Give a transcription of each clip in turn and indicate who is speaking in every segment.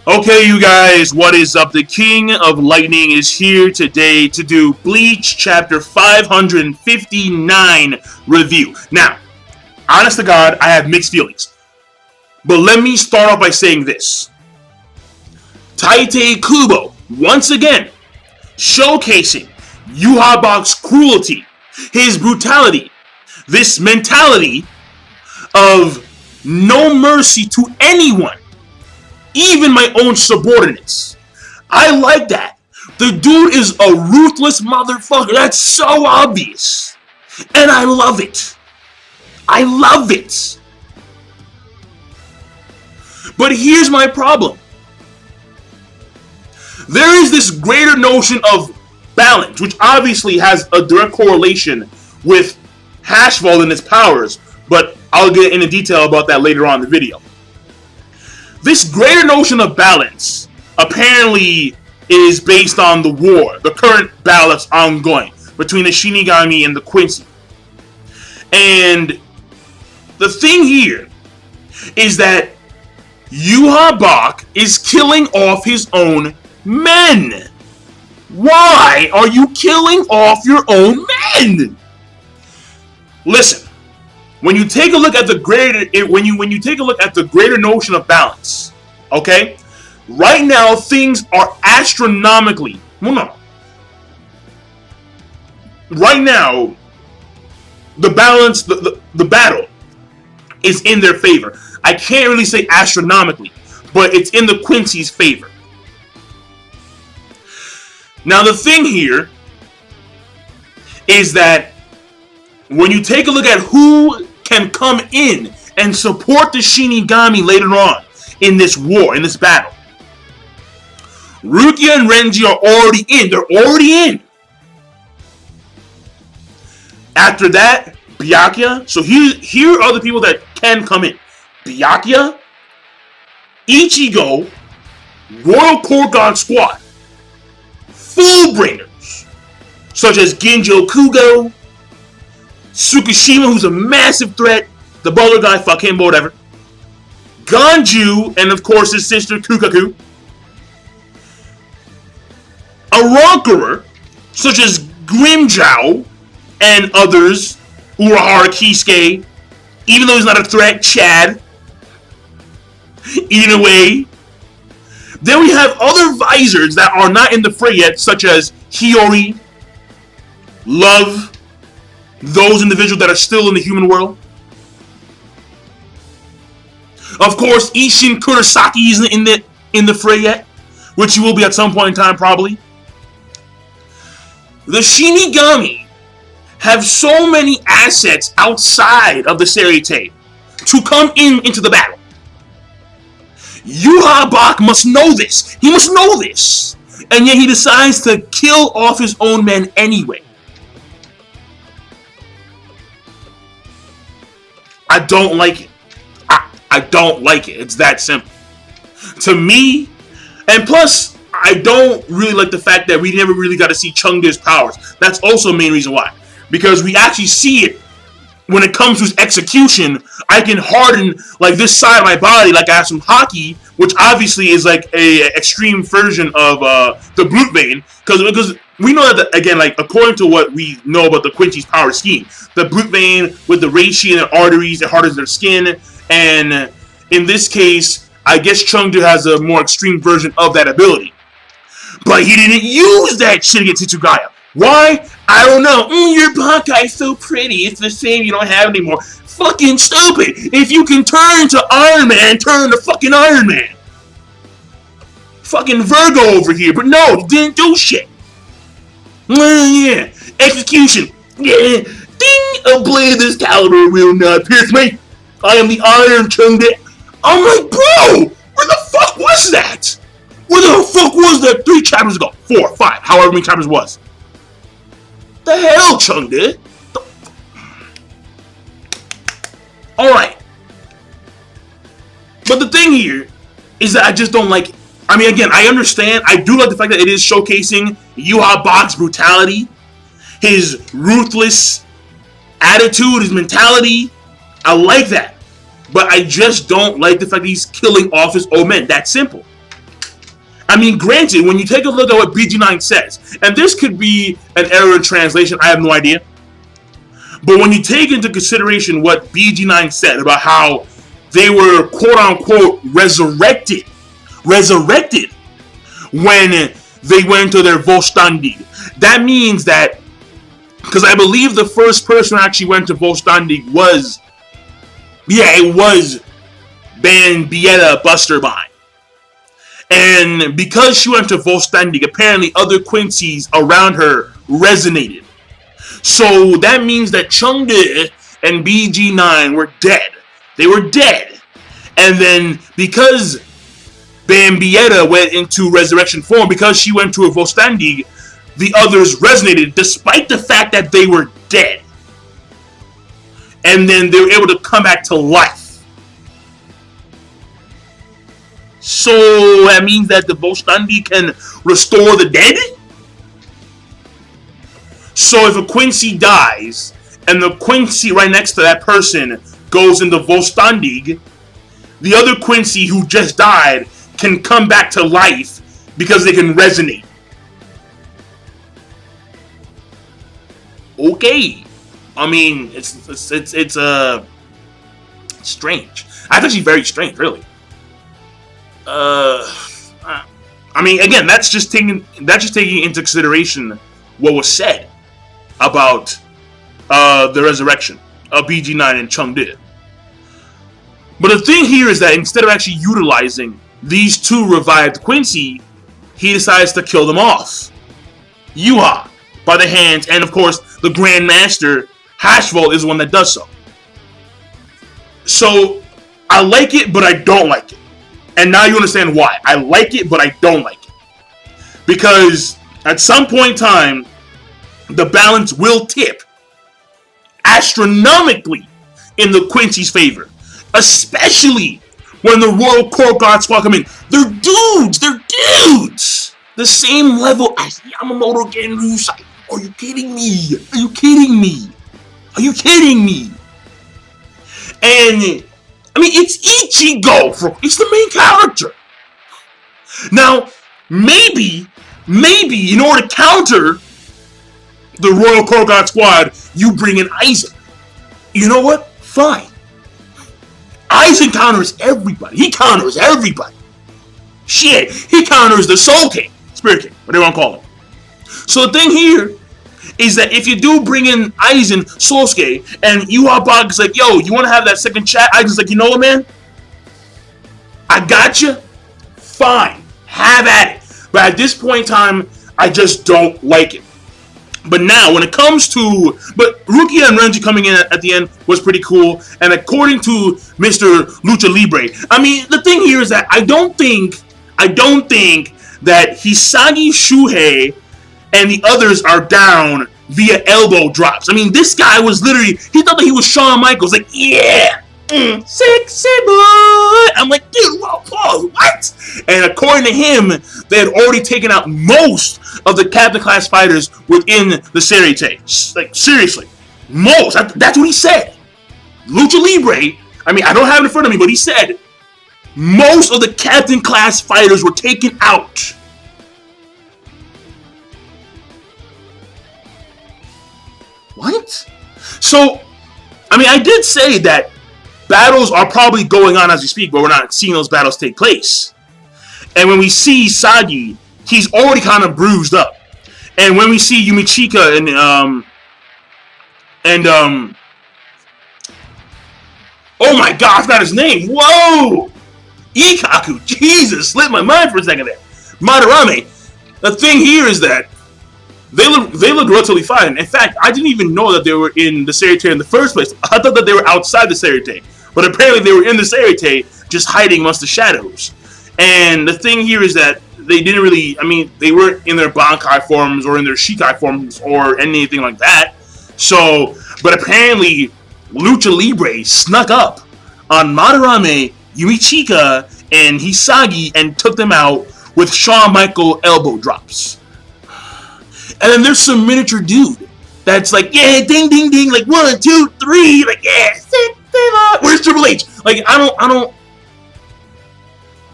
Speaker 1: Okay, you guys, what is up? The King of Lightning is here today to do Bleach Chapter 559 review. Now, honest to God, I have mixed feelings. But let me start off by saying this. Tite Kubo, once again, showcasing Yhwach's cruelty, his brutality, this mentality of no mercy to anyone, even my own subordinates. I like that. The dude is a ruthless motherfucker. That's so obvious. And I love it. I love it. But here's my problem. There is this greater notion of balance, which obviously has a direct correlation with Hashval and its powers, but I'll get into detail about that later on in the video. This greater notion of balance apparently is based on the war, the current battle that's ongoing between the Shinigami and the Quincy. And the thing here is that Yhwach is killing off his own men. Why are you killing off your own men? Listen. When you take a look at the greater, when you take a look at the greater notion of balance, okay? Right now, things are astronomically. Well, no. Right now, the balance, the battle, is in their favor. I can't really say astronomically, but it's in the Quincy's favor. Now, the thing here is that when you take a look at who can come in and support the Shinigami later on in this war, in this battle, Rukia and Renji are already in. They're already in. After that, Byakuya. So here are the people that can come in. Byakuya, Ichigo, Royal Core God Squad, Fullbringers, such as Ginjo Kugo, Tsukishima, who's a massive threat. The bowler guy, fuck him, whatever. Ganju, and of course his sister Kukaku. A Ronkerer, such as Grimjow, and others. Urahara Kisuke, even though he's not a threat, Chad. Either way. Then we have other visors that are not in the fray yet, such as Hiyori, Love, those individuals that are still in the human world. Of course, Isshin Kurosaki isn't in the fray yet, which he will be at some point in time, probably. The Shinigami have so many assets outside of the Seirei to come into the battle. Yhwach must know this. He must know this. And yet he decides to kill off his own men anyway. I don't like it. I don't like it. It's that simple. To me, and plus, I don't really like the fact that we never really got to see Chengde's powers. That's also a main reason why. Because we actually see it when it comes to his execution. I can harden like this side of my body like I have some hockey, which obviously is like a extreme version of the brute vein. Because we know that, again, like according to what we know about the Quincy's power scheme, the brute vein with the reishi and the arteries, it hardens their skin. And in this case, I guess Chengde has a more extreme version of that ability. But he didn't use that shit against Hitsugaya. Why? I don't know. Your Bankai is so pretty. It's the same. You don't have it anymore. Fucking stupid. If you can turn to Iron Man, turn to fucking Iron Man. Fucking Virgo over here. But no, he didn't do shit. Yeah. Execution. Yeah. Ding. A blade of this caliber will not pierce me. I am the Iron Chengde. I'm like, bro, where the fuck was that? Where the fuck was that 3 chapters ago? 4, 5, however many chapters it was. The hell, Chengde? Alright. But the thing here is that I just don't like it. I mean, again, I understand. I do like the fact that it is showcasing Yhwach's brutality, his ruthless attitude, his mentality. I like that. But I just don't like the fact that he's killing off his old men. That's simple. I mean, granted, when you take a look at what BG9 says, and this could be an error in translation, I have no idea. But when you take into consideration what BG9 said about how they were quote-unquote resurrected when they went to their Vollständig, that means that, because I believe the first person who actually went to Vollständig was, it was Bieta Busterbein. And because she went to Vollständig, apparently other Quincy's around her resonated. So that means that Chengde and BG9 were dead. They were dead. And then because Bambietta went into resurrection form, because she went to a Vollständig, the others resonated despite the fact that they were dead. And then they were able to come back to life. So that means that the Vollständig can restore the dead? So if a Quincy dies, and the Quincy right next to that person goes into Vollständig, the other Quincy who just died can come back to life because they can resonate. Okay. I mean, it's strange. That's actually very strange, really. I mean, again, that's just taking into consideration what was said about the resurrection of BG9 and Chengde. But the thing here is that instead of actually utilizing these two revived Quincy, he decides to kill them off. Yuha by the hands, and of course the Grand Master Hashvolt is the one that does so. So I like it, but I don't like it. And now you understand why. I like it, but I don't like it. Because at some point in time, the balance will tip astronomically in the Quincy's favor. Especially when the Royal Court Guard Squad come in. They're dudes! They're dudes! The same level as Yamamoto Genryusai. Are you kidding me? Are you kidding me? Are you kidding me? And I mean, it's Ichigo. It's the main character. Now, maybe, in order to counter the Royal Kogan Squad, you bring in Aizen. You know what? Fine. Aizen counters everybody. He counters everybody. Shit, he counters the Soul King, Spirit King, whatever you want to call him. So the thing here is that if you do bring in Aizen, Sosuke, and Yuha is like, yo, you want to have that second chat? Aizen's like, you know what, man? I got you. Fine. Have at it. But at this point in time, I just don't like it. But now, when it comes to... But Rukia and Renji coming in at the end was pretty cool. And according to Mr. Lucha Libre, I mean, the thing here is that I don't think that Hisagi Shuhei and the others are down via elbow drops. I mean, this guy was literally... He thought that he was Shawn Michaels. Like, yeah! Sexy boy! I'm like, dude, whoa, what? And according to him, they had already taken out most of the Captain Class fighters within the Seirei. Like, seriously. Most. That's what he said. Lucha Libre, I mean, I don't have it in front of me, but he said most of the Captain Class fighters were taken out. What? So, I mean, I did say that battles are probably going on as we speak, but we're not seeing those battles take place. And when we see Sagi, he's already kind of bruised up. And when we see Yumichika and oh my god, I forgot his name. Whoa! Ikaku, Jesus, slipped my mind for a second there. Madarame. The thing here is that they look relatively fine. In fact, I didn't even know that they were in the Seirei in the first place. I thought that they were outside the Seirei. But apparently they were in the Seirei, just hiding amongst the shadows. And the thing here is that they didn't really, I mean, they weren't in their Bankai forms or in their Shikai forms or anything like that. So, but apparently Lucha Libre snuck up on Madarame, Yuichika, and Hisagi and took them out with Shawn Michael elbow drops. And then there's some miniature dude that's like, yeah, ding, ding, ding, like 1, 2, 3, like, yeah, 6, 7, 8. Where's Triple H? Like, I don't,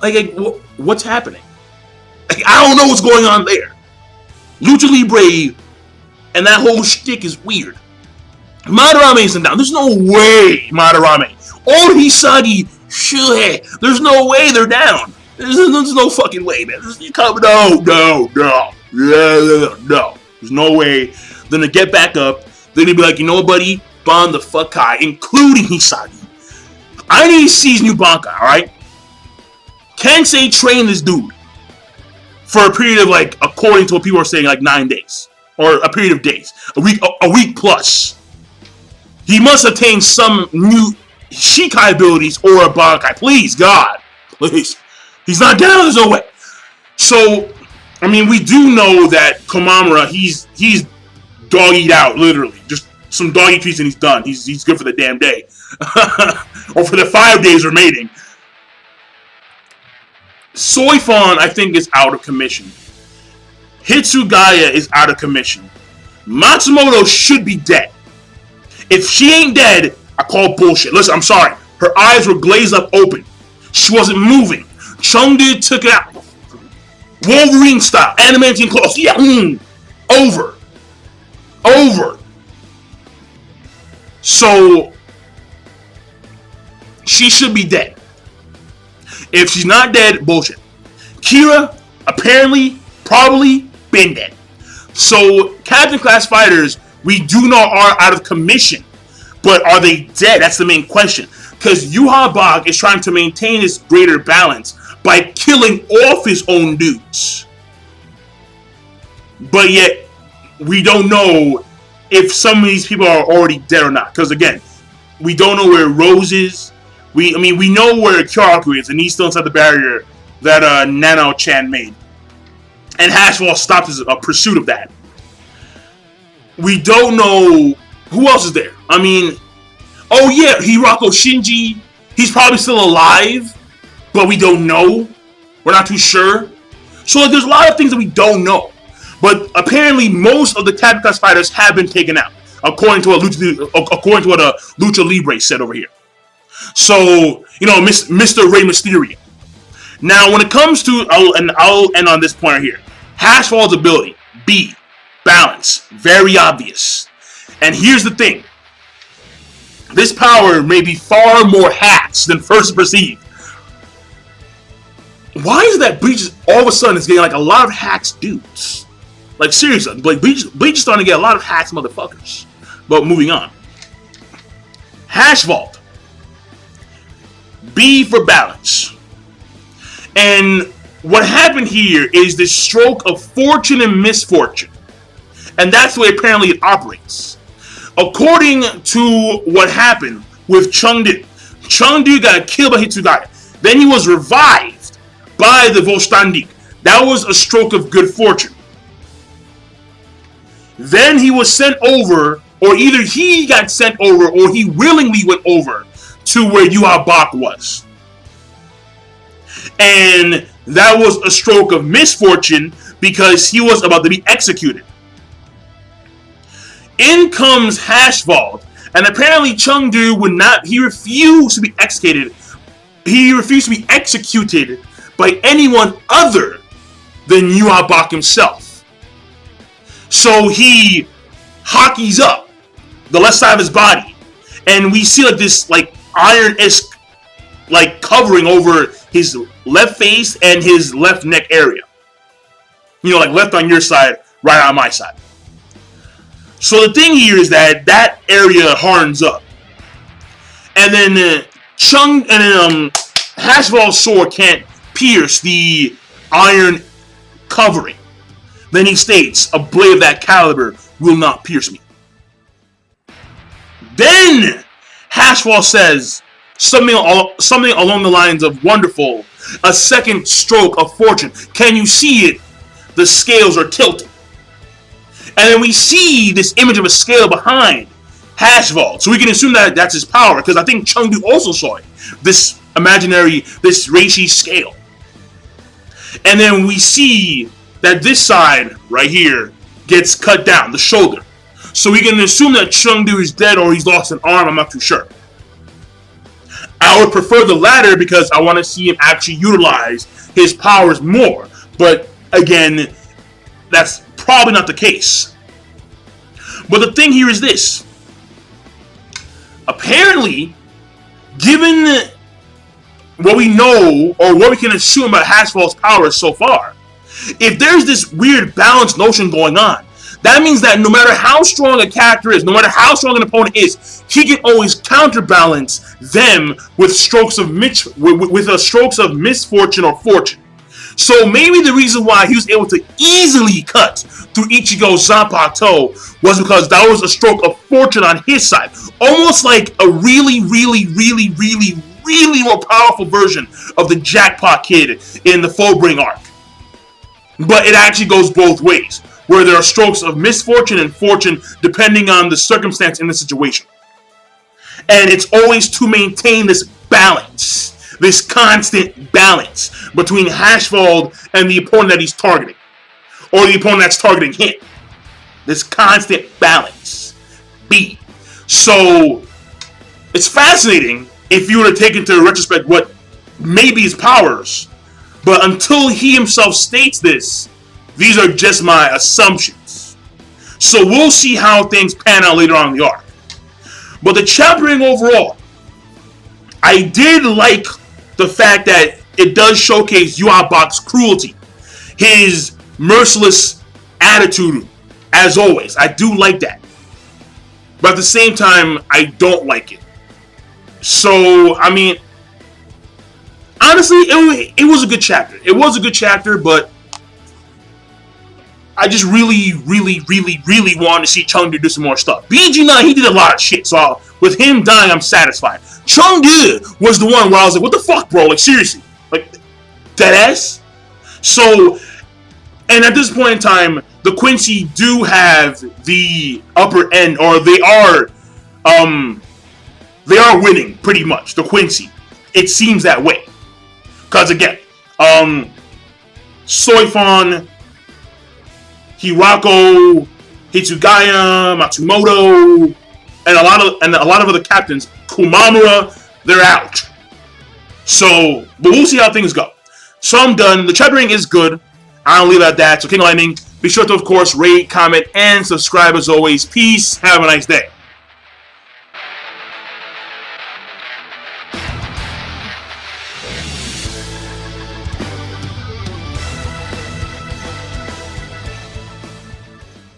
Speaker 1: like what's happening? Like, I don't know what's going on there. Lucha Libre and that whole shtick is weird. Madarame isn't down. There's no way Madarame or Hisagi should. There's no way they're down. There's no fucking way, man. No. There's no way. Then to get back up, then they'd be like, you know what, buddy? Ban the fuck high, including Hisagi. I need to see his new Bankai, alright? Kensei train this dude for a period of, like, according to what people are saying, like 9 days. Or a period of days. A week plus. He must attain some new Shikai abilities or a Bankai. Please, God. Please. He's not down, there's no way. So, I mean, we do know that Komamura, he's dog-eat out, literally. Just some doggy treats and he's done. He's good for the damn day. Or for the 5 days remaining. Soifon, I think, is out of commission. Hitsugaya is out of commission. Matsumoto should be dead. If she ain't dead, I call bullshit. Listen, I'm sorry. Her eyes were glazed up open. She wasn't moving. Chengdu took it out. Wolverine style. Adamantine claws. Yeah. Over. So, she should be dead. If she's not dead, bullshit. Kira, apparently, probably, been dead. So, Captain Class Fighters, we do know are out of commission. But are they dead? That's the main question. Because Yuha Bach is trying to maintain his greater balance by killing off his own dudes. But yet, we don't know if some of these people are already dead or not. Because again, we don't know where Rose is. We know where Kyoraku is, and he's still inside the barrier that Nano-chan made. And Hashwall stopped his pursuit of that. We don't know who else is there. I mean, oh yeah, Hirako Shinji. He's probably still alive, but we don't know. We're not too sure. So like, there's a lot of things that we don't know. But apparently, most of the Captain Class Fighters have been taken out, according to what Lucha Libre said over here. So, you know, Mr. Rey Mysterio. Now, when it comes to, I'll end on this point right here. Hashfall's ability, B, balance, very obvious. And here's the thing. This power may be far more hacks than first perceived. Why is it that Bleach all of a sudden is getting like a lot of hacks dudes? Like seriously, like Bleach is starting to get a lot of hacks motherfuckers. But moving on. Hash Vault. B for balance. And what happened here is the stroke of fortune and misfortune. And that's the way apparently it operates. According to what happened with Chengdu. Chengdu got killed by Hitsugaya. Then he was revived by the Volstandik. That was a stroke of good fortune. Then he was sent over, or either he got sent over, or he willingly went over to where Yuha Bach was. And that was a stroke of misfortune because he was about to be executed. In comes Hashvald, and apparently Chengdu would not, he refused to be executed. He refused to be executed by anyone other than Yuha Bach himself. So he hockeys up the left side of his body, and we see like this like iron-esque like covering over his left face and his left neck area. You know, like left on your side, right on my side. So the thing here is that that area hardens up, and then Hashvald's sword can't pierce the iron covering. Then he states, "A blade of that caliber will not pierce me." Then Hashvald says something along the lines of, "Wonderful, a second stroke of fortune. Can you see it? The scales are tilted." And then we see this image of a scale behind Hashvald. So we can assume that that's his power, because I think Chengdu also saw it. This imaginary, this Reishi scale. And then we see that this side, right here, gets cut down, the shoulder. So we can assume that Chengdu is dead or he's lost an arm, I'm not too sure. I would prefer the latter because I want to see him actually utilize his powers more. But Again, that's probably not the case. But the thing here is this. Apparently, given what we know, or what we can assume about Hashfall's powers so far, if there's this weird balance notion going on, that means that no matter how strong a character is, no matter how strong an opponent is, he can always counterbalance them with strokes of strokes of misfortune or fortune. So maybe the reason why he was able to easily cut through Ichigo's Zanpakuto was because that was a stroke of fortune on his side. Almost like a really more powerful version of the Jackpot Kid in the Fullbring arc. But it actually goes both ways, where there are strokes of misfortune and fortune depending on the circumstance in the situation. And it's always to maintain this balance, this constant balance between Hashfall and the opponent that he's targeting, or the opponent that's targeting him. This constant balance. B. So, it's fascinating if you were to take into retrospect what may be his powers, but until he himself states this, these are just my assumptions. So we'll see how things pan out later on in the arc. But the chaptering overall, I did like the fact that it does showcase Yhwach's cruelty, his merciless attitude, as always. I do like that. But at the same time, I don't like it. So, I mean, honestly, it was a good chapter. It was a good chapter, but I just really wanted to see Chengdu do some more stuff. BG9, he did a lot of shit, so with him dying, I'm satisfied. Chengdu was the one where I was like, what the fuck, bro? Like, seriously. Like, deadass? So, and at this point in time, the Quincy do have the upper end, or they are winning, pretty much, the Quincy. It seems that way. Because, again, Soifon, Hirako, Hitsugaya, Matsumoto, and a lot of other captains, Kumamura, they're out. So, but we'll see how things go. So I'm done. The chaptering is good. I'll leave it at that. So King Lightning, be sure to, of course, rate, comment, and subscribe as always. Peace. Have a nice day.